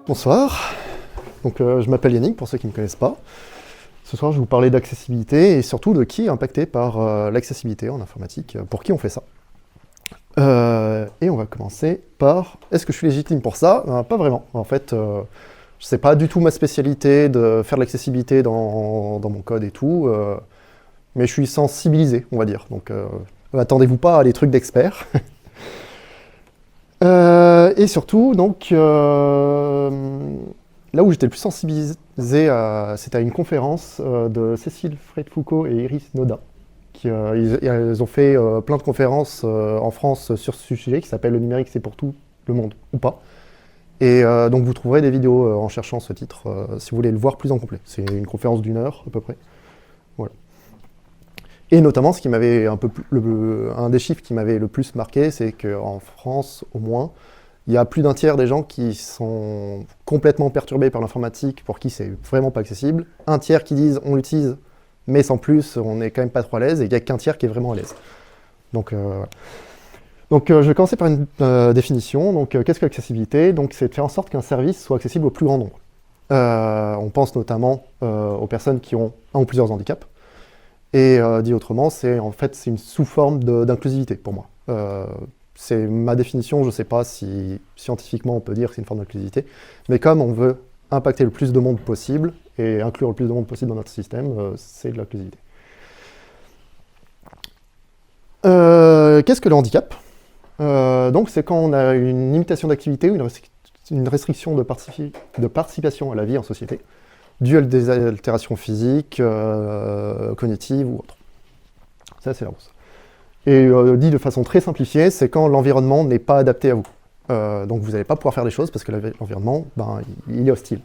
Bonsoir, donc, je m'appelle Yannick pour ceux qui ne me connaissent pas. Ce soir je vais vous parler d'accessibilité et surtout de qui est impacté par l'accessibilité en informatique, pour qui on fait ça. Et on va commencer par, est-ce que je suis légitime pour ça? Pas vraiment, en fait c'est pas du tout ma spécialité de faire de l'accessibilité dans mon code et tout, mais je suis sensibilisé, on va dire, donc attendez-vous pas à des trucs d'experts. Et surtout, donc, là où j'étais le plus sensibilisé, c'était à une conférence de Cécile Freidt-Foucault et Iris Noda. Elles ont fait plein de conférences en France sur ce sujet qui s'appelle « Le numérique, c'est pour tout le monde, ou pas ». Et donc vous trouverez des vidéos en cherchant ce titre, si vous voulez le voir plus en complet. C'est une conférence d'1 heure, à peu près. Voilà. Et notamment, ce qui m'avait un des chiffres qui m'avait le plus marqué, c'est qu'en France, au moins, il y a plus d'un tiers des gens qui sont complètement perturbés par l'informatique, pour qui c'est vraiment pas accessible. Un tiers qui disent on l'utilise, mais sans plus, on n'est quand même pas trop à l'aise, et il n'y a qu'un tiers qui est vraiment à l'aise. Donc, je vais commencer par une définition. Donc, qu'est-ce que l'accessibilité? Donc, c'est de faire en sorte qu'un service soit accessible au plus grand nombre. On pense notamment aux personnes qui ont un ou plusieurs handicaps. Et dit autrement, c'est une sous-forme d'inclusivité pour moi. C'est ma définition, je ne sais pas si scientifiquement on peut dire que c'est une forme d'inclusivité, mais comme on veut impacter le plus de monde possible et inclure le plus de monde possible dans notre système, c'est de l'inclusivité. Qu'est-ce que le handicap? Donc c'est quand on a une limitation d'activité ou une restriction de participation à la vie en société, dû à des altérations physiques, cognitives ou autres. Ça, c'est la rousse. Et dit de façon très simplifiée, c'est quand l'environnement n'est pas adapté à vous. Donc vous n'allez pas pouvoir faire des choses parce que l'environnement, il est hostile.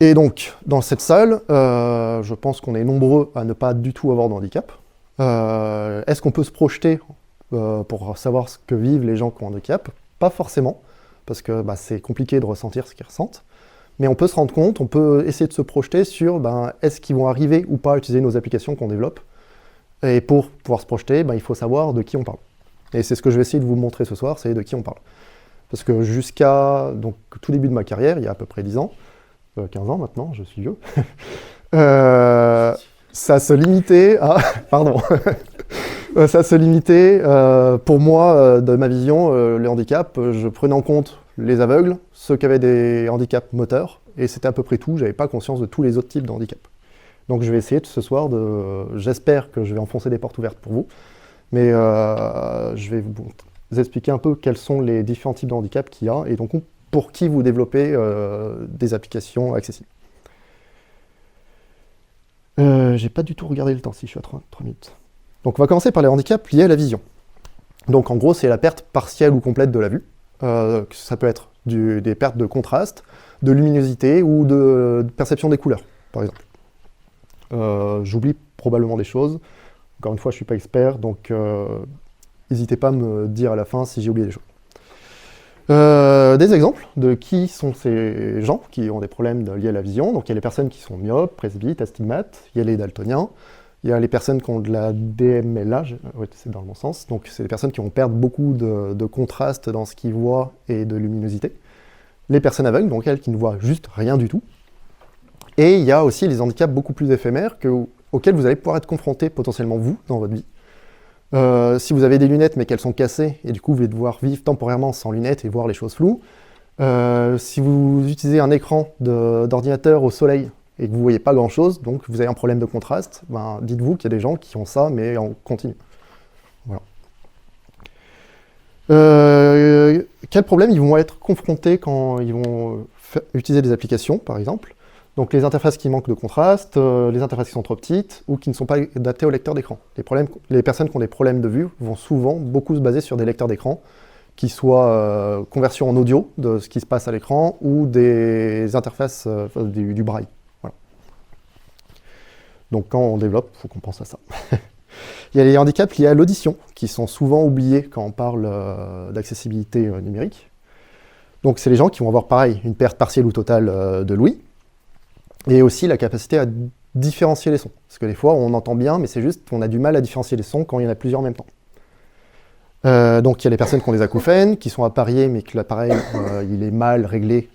Et donc, dans cette salle, je pense qu'on est nombreux à ne pas du tout avoir de handicap. Est-ce qu'on peut se projeter pour savoir ce que vivent les gens qui ont un handicap? Pas forcément, parce que c'est compliqué de ressentir ce qu'ils ressentent. Mais on peut se rendre compte, on peut essayer de se projeter sur est-ce qu'ils vont arriver ou pas à utiliser nos applications qu'on développe. Et pour pouvoir se projeter, il faut savoir de qui on parle. Et c'est ce que je vais essayer de vous montrer ce soir, c'est de qui on parle. Parce que jusqu'à tout début de ma carrière, il y a à peu près 10 ans, 15 ans maintenant, je suis vieux, ça se limitait à... Pardon. Ça se limitait, pour moi, de ma vision, le handicap, je prenais en compte les aveugles, ceux qui avaient des handicaps moteurs, et c'était à peu près tout, j'avais pas conscience de tous les autres types de handicap. Donc je vais essayer ce soir j'espère que je vais enfoncer des portes ouvertes pour vous, mais je vais vous expliquer un peu quels sont les différents types de handicap qu'il y a, et donc pour qui vous développez des applications accessibles. J'ai pas du tout regardé le temps, si je suis à 3 minutes. Donc on va commencer par les handicaps liés à la vision. Donc en gros, c'est la perte partielle ou complète de la vue. Ça peut être des pertes de contraste, de luminosité ou de perception des couleurs, par exemple. J'oublie probablement des choses. Encore une fois, je ne suis pas expert, donc n'hésitez pas à me dire à la fin si j'ai oublié des choses. Des exemples de qui sont ces gens qui ont des problèmes liés à la vision. Donc il y a les personnes qui sont myopes, presbytes, astigmates, il y a les daltoniens, il y a les personnes qui ont de la DMLA, oui, c'est dans le bon sens, donc c'est des personnes qui vont perdre beaucoup de contraste dans ce qu'ils voient et de luminosité. Les personnes aveugles, donc elles qui ne voient juste rien du tout. Et il y a aussi les handicaps beaucoup plus éphémères auxquels vous allez pouvoir être confrontés potentiellement vous, dans votre vie. Si vous avez des lunettes mais qu'elles sont cassées, et du coup vous allez devoir vivre temporairement sans lunettes et voir les choses floues. Si vous utilisez un écran d'ordinateur au soleil, et que vous ne voyez pas grand-chose, donc vous avez un problème de contraste, dites-vous qu'il y a des gens qui ont ça, mais en continu. Voilà. Quels problèmes ils vont être confrontés quand ils vont utiliser des applications, par exemple? Donc les interfaces qui manquent de contraste, les interfaces qui sont trop petites, ou qui ne sont pas adaptées au lecteur d'écran. Les personnes qui ont des problèmes de vue vont souvent beaucoup se baser sur des lecteurs d'écran, qui soient conversion en audio de ce qui se passe à l'écran, ou des interfaces du braille. Donc quand on développe, il faut qu'on pense à ça. Il y a les handicaps liés à l'audition, qui sont souvent oubliés quand on parle d'accessibilité numérique. Donc c'est les gens qui vont avoir pareil, une perte partielle ou totale de l'ouïe, et aussi la capacité à différencier les sons. Parce que des fois, on entend bien, mais c'est juste qu'on a du mal à différencier les sons quand il y en a plusieurs en même temps. Donc il y a les personnes qui ont des acouphènes, qui sont appariées, mais que l'appareil il est mal réglé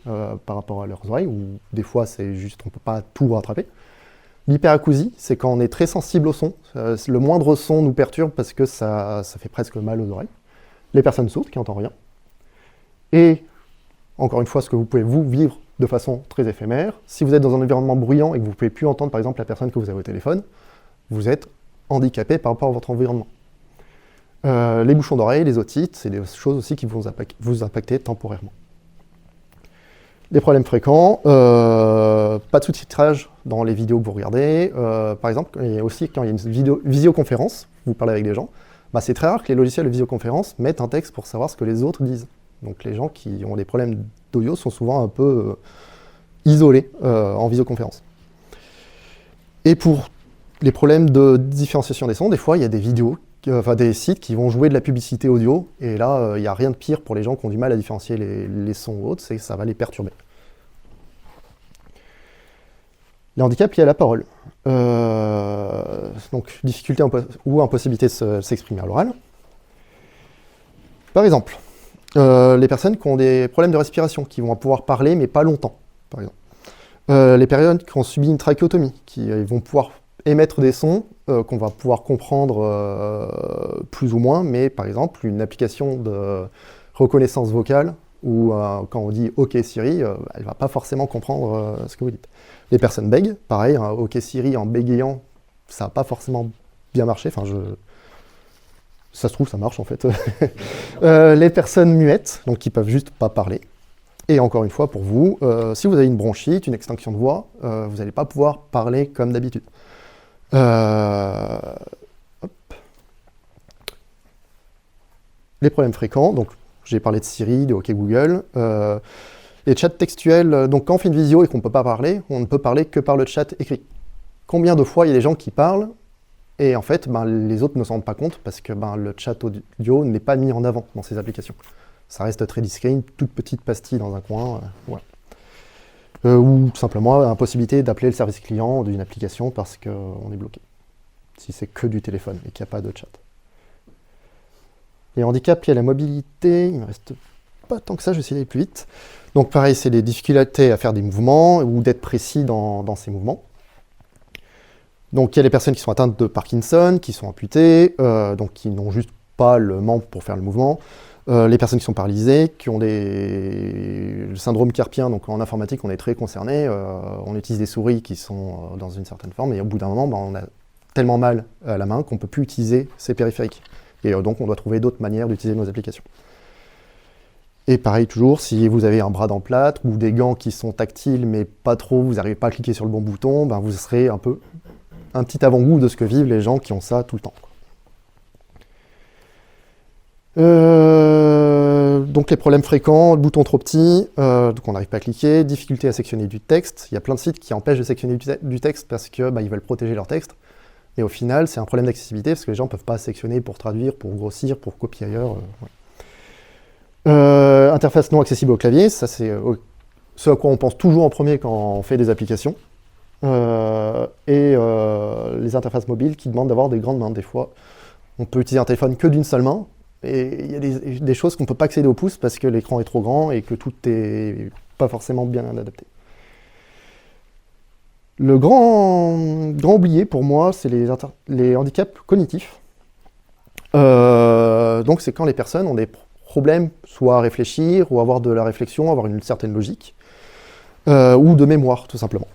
par rapport à leurs oreilles, ou des fois c'est juste on ne peut pas tout rattraper. L'hyperacousie, c'est quand on est très sensible au son. Le moindre son nous perturbe parce que ça fait presque mal aux oreilles. Les personnes sourdes qui n'entendent rien. Et, encore une fois, ce que vous pouvez vous vivre de façon très éphémère. Si vous êtes dans un environnement bruyant et que vous ne pouvez plus entendre, par exemple, la personne que vous avez au téléphone, vous êtes handicapé par rapport à votre environnement. Les bouchons d'oreille, les otites, c'est des choses aussi qui vont vous impacter temporairement. Les problèmes fréquents, pas de sous-titrage dans les vidéos que vous regardez. Par exemple, il y a aussi quand il y a une visioconférence, vous parlez avec des gens, bah c'est très rare que les logiciels de visioconférence mettent un texte pour savoir ce que les autres disent. Donc les gens qui ont des problèmes d'audio sont souvent un peu isolés en visioconférence. Et pour les problèmes de différenciation des sons, des fois il y a des vidéos, des sites qui vont jouer de la publicité audio, et là il n'y a rien de pire pour les gens qui ont du mal à différencier les sons ou autres, c'est que ça va les perturber. Les handicaps liés à la parole. Donc difficulté ou impossibilité de s'exprimer à l'oral. Par exemple, les personnes qui ont des problèmes de respiration, qui vont pouvoir parler mais pas longtemps, par exemple. Les personnes qui ont subi une trachéotomie, qui vont pouvoir émettre des sons qu'on va pouvoir comprendre plus ou moins, mais par exemple une application de reconnaissance vocale, ou quand on dit OK Siri, elle ne va pas forcément comprendre ce que vous dites. Les personnes bègues, pareil, OK Siri en bégayant, ça n'a pas forcément bien marché, ça se trouve ça marche en fait. Les personnes muettes, donc qui peuvent juste pas parler. Et encore une fois pour vous, si vous avez une bronchite, une extinction de voix, vous n'allez pas pouvoir parler comme d'habitude. Les problèmes fréquents, donc j'ai parlé de Siri, de OK Google. Les chats textuels, donc quand on fait une visio et qu'on ne peut pas parler, on ne peut parler que par le chat écrit. Combien de fois il y a des gens qui parlent et en fait les autres ne s'en rendent pas compte parce que le chat audio n'est pas mis en avant dans ces applications. Ça reste très discret, une toute petite pastille dans un coin. Voilà. Ou tout simplement l'impossibilité d'appeler le service client d'une application parce qu'on est bloqué. Si c'est que du téléphone et qu'il n'y a pas de chat. Les handicaps liés à la mobilité, il ne me reste pas tant que ça, je vais essayer d'aller plus vite. Donc pareil, c'est les difficultés à faire des mouvements ou d'être précis dans ces mouvements. Donc il y a les personnes qui sont atteintes de Parkinson, qui sont amputées, donc qui n'ont juste pas le membre pour faire le mouvement. Les personnes qui sont paralysées, qui ont le syndrome carpien, donc en informatique on est très concerné, on utilise des souris qui sont dans une certaine forme, et au bout d'un moment on a tellement mal à la main qu'on ne peut plus utiliser ces périphériques. Et donc on doit trouver d'autres manières d'utiliser nos applications. Et pareil toujours, si vous avez un bras dans le plâtre, ou des gants qui sont tactiles mais pas trop, vous n'arrivez pas à cliquer sur le bon bouton, vous serez un petit avant-goût de ce que vivent les gens qui ont ça tout le temps. Donc les problèmes fréquents, le bouton trop petit, donc on n'arrive pas à cliquer, difficulté à sectionner du texte. Il y a plein de sites qui empêchent de sectionner du texte parce que ils veulent protéger leur texte. Et au final, c'est un problème d'accessibilité parce que les gens ne peuvent pas sectionner pour traduire, pour grossir, pour copier ailleurs. Interface non accessible au clavier, ça c'est ce à quoi on pense toujours en premier quand on fait des applications. Les interfaces mobiles qui demandent d'avoir des grandes mains. Des fois, on peut utiliser un téléphone que d'une seule main, et il y a des choses qu'on ne peut pas accéder au pouce parce que l'écran est trop grand et que tout n'est pas forcément bien adapté. Le grand oublié pour moi, c'est les handicaps cognitifs. Donc c'est quand les personnes ont des problèmes, soit à réfléchir, ou avoir de la réflexion, avoir une certaine logique, ou de mémoire, tout simplement.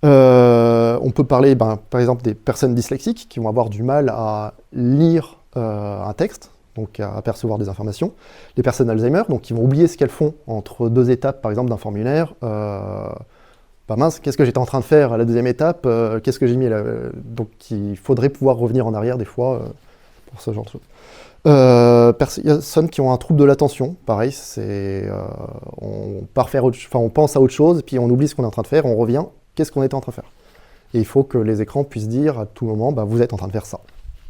On peut parler, par exemple, des personnes dyslexiques qui vont avoir du mal à lire un texte, donc à percevoir des informations. Les personnes Alzheimer, donc qui vont oublier ce qu'elles font entre deux étapes, par exemple, d'un formulaire. Mince, qu'est-ce que j'étais en train de faire à la deuxième étape, qu'est-ce que j'ai mis là. Donc il faudrait pouvoir revenir en arrière des fois pour ce genre de choses. Personnes qui ont un trouble de l'attention, pareil, on pense à autre chose, puis on oublie ce qu'on est en train de faire, on revient, qu'est-ce qu'on était en train de faire. Et il faut que les écrans puissent dire à tout moment, vous êtes en train de faire ça,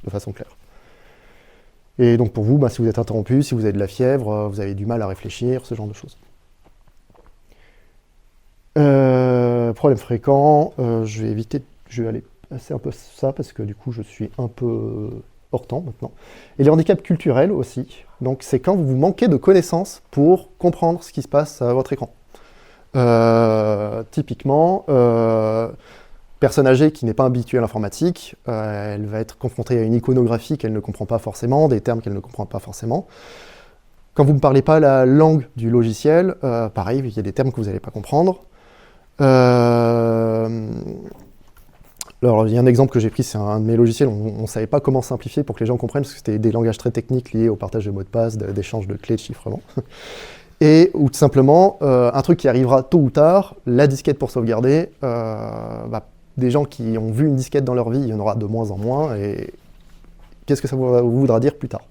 de façon claire. Et donc pour vous, si vous êtes interrompu, si vous avez de la fièvre, vous avez du mal à réfléchir, ce genre de choses. Problème fréquent, je vais aller passer un peu ça parce que du coup je suis un peu hors temps maintenant. Et les handicaps culturels aussi, donc c'est quand vous manquez de connaissances pour comprendre ce qui se passe à votre écran. Typiquement, personne âgée qui n'est pas habituée à l'informatique, elle va être confrontée à une iconographie qu'elle ne comprend pas forcément, des termes qu'elle ne comprend pas forcément. Quand vous ne parlez pas la langue du logiciel, pareil, il y a des termes que vous n'allez pas comprendre. Alors, il y a un exemple que j'ai pris, c'est un de mes logiciels, on ne savait pas comment simplifier pour que les gens comprennent, parce que c'était des langages très techniques liés au partage de mots de passe, d'échange de clés de chiffrement. Ou tout simplement, un truc qui arrivera tôt ou tard, la disquette pour sauvegarder, des gens qui ont vu une disquette dans leur vie, il y en aura de moins en moins, et qu'est-ce que ça voudra dire plus tard?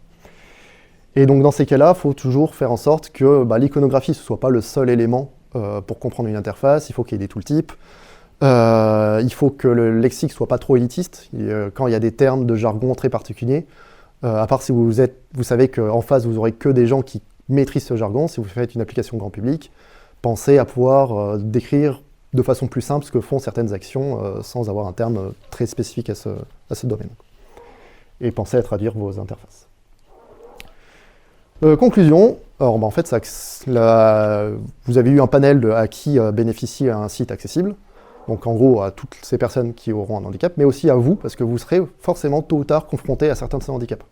Et donc dans ces cas-là, il faut toujours faire en sorte que l'iconographie ne soit pas le seul élément pour comprendre une interface, il faut qu'il y ait des tooltips, il faut que le lexique ne soit pas trop élitiste, quand il y a des termes de jargon très particuliers, à part si vous savez qu'en face vous n'aurez que des gens qui maîtrisent ce jargon, si vous faites une application grand public, pensez à pouvoir décrire de façon plus simple ce que font certaines actions sans avoir un terme très spécifique à ce domaine. Et pensez à traduire vos interfaces. Conclusion, alors en fait, vous avez eu un panel à qui bénéficie un site accessible, donc en gros à toutes ces personnes qui auront un handicap, mais aussi à vous, parce que vous serez forcément tôt ou tard confronté à certains de ces handicaps.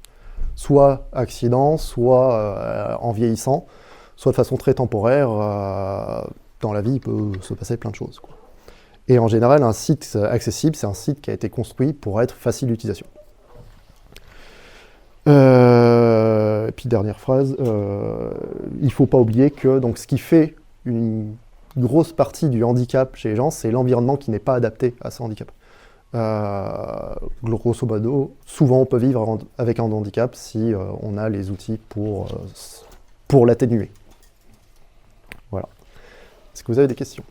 Soit accident, soit en vieillissant, soit de façon très temporaire, dans la vie il peut se passer plein de choses, quoi. Et en général, un site accessible, c'est un site qui a été construit pour être facile d'utilisation. Et puis dernière phrase, il ne faut pas oublier que donc, ce qui fait une grosse partie du handicap chez les gens, c'est l'environnement qui n'est pas adapté à ce handicap. Grosso modo, souvent on peut vivre avec un handicap si on a les outils pour l'atténuer. Voilà. Est-ce que vous avez des questions ?